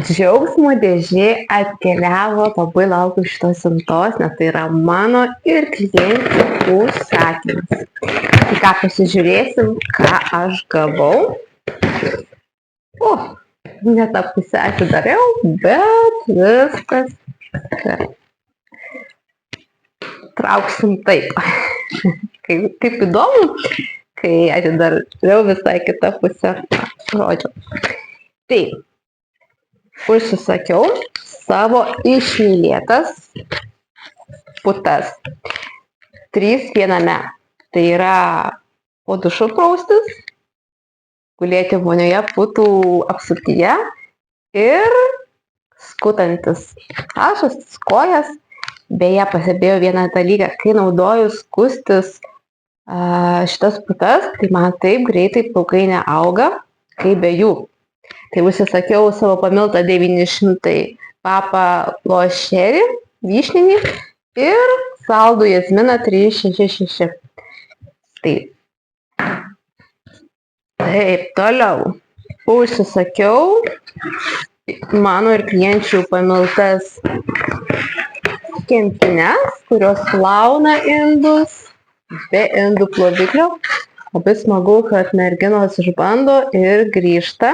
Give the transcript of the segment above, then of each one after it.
Džiaugsmo dėžė atkeliavo, labai laukiu šitos siuntos, nes tai yra mano ir klientų užsakymas. Tai ką pasižiūrėsim, ką aš gavau. Ne tą pusę atidariau, bet viskas. Trauksim taip. Kaip įdomu, kai atidariau visai kitą pusę. Rodžiau. Taip. Užsisakiau savo išmylėtas putas. 3 viename. Tai yra po dušu praustis, gulėti vonioje putų apsuptyje ir skutantis ašas, kojas. Beje, pastebėjau vieną dalyką, kai naudoju skustis šitas putas, tai man taip greitai plaukai neauga, kaip be jų. Tai užsisakiau savo pamiltą 900 papą lošerį, vyšninį ir saldų jazminą 366. Taip, toliau. Užsisakiau mano ir klienčių pamiltas kempines, kurios plauna indus be indų ploviklio. Labai smagu, kad merginos išbando ir grįžta.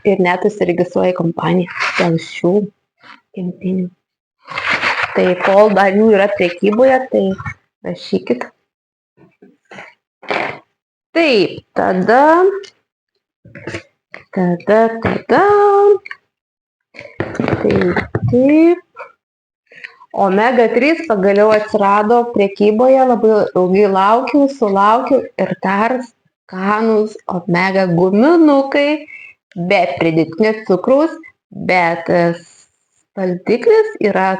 Ir net užsiregistruoja į kompaniją dėl šių kempinių. Tai kol dar jų yra prekyboje, tai rašykit. Taip, tada. Taip. Omega 3 pagaliau atsirado prekyboje, labai ilgai sulaukiau ir dar skanūs omega guminukai be pridėtinio cukraus, bet saldiklis yra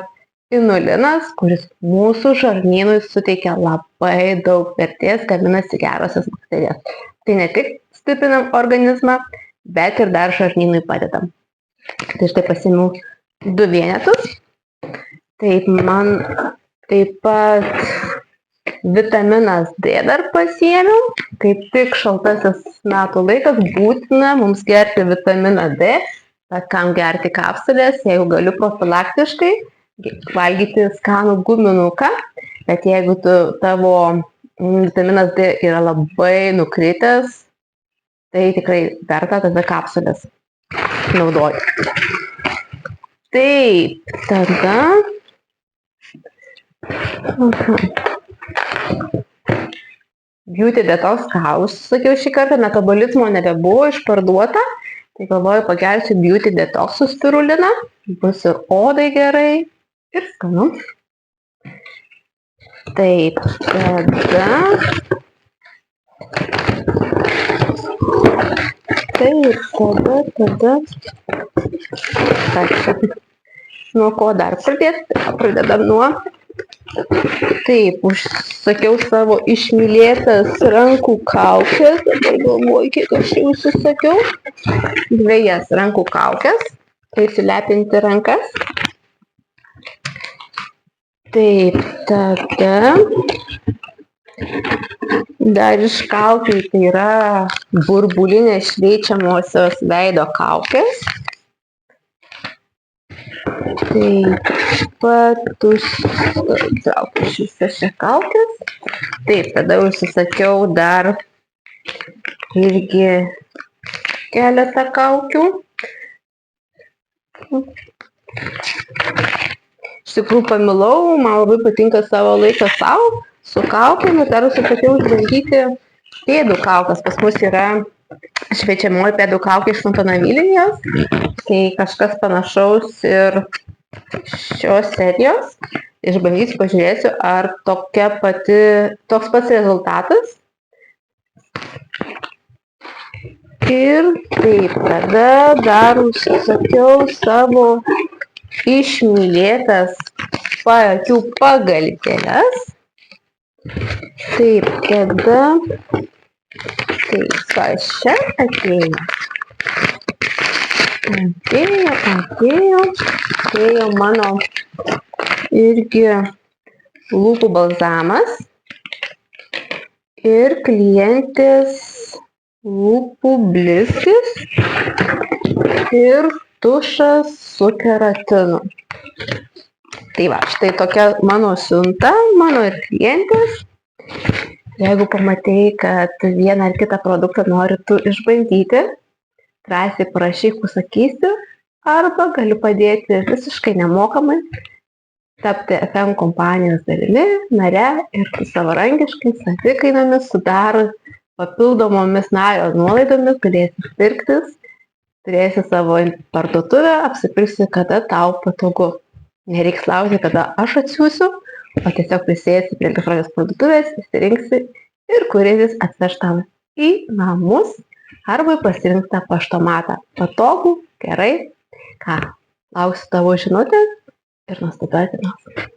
inulinas, kuris mūsų žarnynui suteikia labai daug vertės, gaminasi gerosios bakterijos. Tai ne tik stiprinam organizmą, bet ir dar žarnynui padedam. Tai štai pasiėmiau 2 vienetus. Taip, man taip pat vitaminas D dar pasiėmiau. Kaip tik šaltasis metų laikas, būtina mums gerti vitaminą D, bet kam gerti kapsulės, jeigu galiu profilaktiškai valgyti skanų guminuką, bet jeigu tavo vitaminas D yra labai nukritęs, tai tikrai verta tada kapsulės naudoti. Taip, tada. Beauty Detox ką užsisakiau šį kartą, metabolizmo nebebuvo išparduota, tai galvoju pagelsiu Beauty Detox su spirulina, bus ir odai gerai ir skanu. Taip, nuo ko dar pradėti? Pradedam nuo. Taip, užsakiau savo išmylėtas rankų kaukės, dabar galvoju, kiek aš jau užsisakiau. 2 rankų kaukės, tai sulepinti rankas. Taip, tada dar iš kaukių tai yra burbulinės šveičiamosios veido kaukės. Taip pat užsitraukiu šias kaukės. Taip, tada užsisakiau dar irgi keletą kaukių. Iš tikrųjų pamilau, man labai patinka savo laiką savo su kaukėmis, dar užsisakiau išbandyti pėdų kaukas. Pas mus yra šveičiamoji pėdų kaukė iš Fontanamilinės, tai kažkas panašaus ir šios serijos. Išbandysiu, pažiūrėsiu, ar toks pats rezultatas. Ir taip, tada dar užsisakiau savo išmylėtas paakių pagalvėles. Taip, tada kas čia atėjo? Atėjo mano irgi lūpų balzamas ir klientės lūpų blizgis. ir tušas su keratinu. Tai va, štai tokia mano siunta, mano ir klientės. Jeigu pamatei, kad vieną ar kitą produktą nori tu išbandyti, drąsiai parašyk, pasakysiu, arba galiu padėti visiškai nemokamai tapti FM kompanijos dalimi, nare ir savarankiškai savikainomis sudarus papildomomis nario nuolaidomis galėsi pirktis, turėsi savo parduotuvę, apsipirksi, kada tau patogu. Nereiks laukti, kada aš atsiųsiu, o tiesiog prisėsi prie kažkokios parduotuvės, įsirinksi ir kurjeris atveš tau į namus arba pasirinktą paštomatą. Patogu, gerai. Ką, lauksiu tavo žinutės ir nuostabios dienos.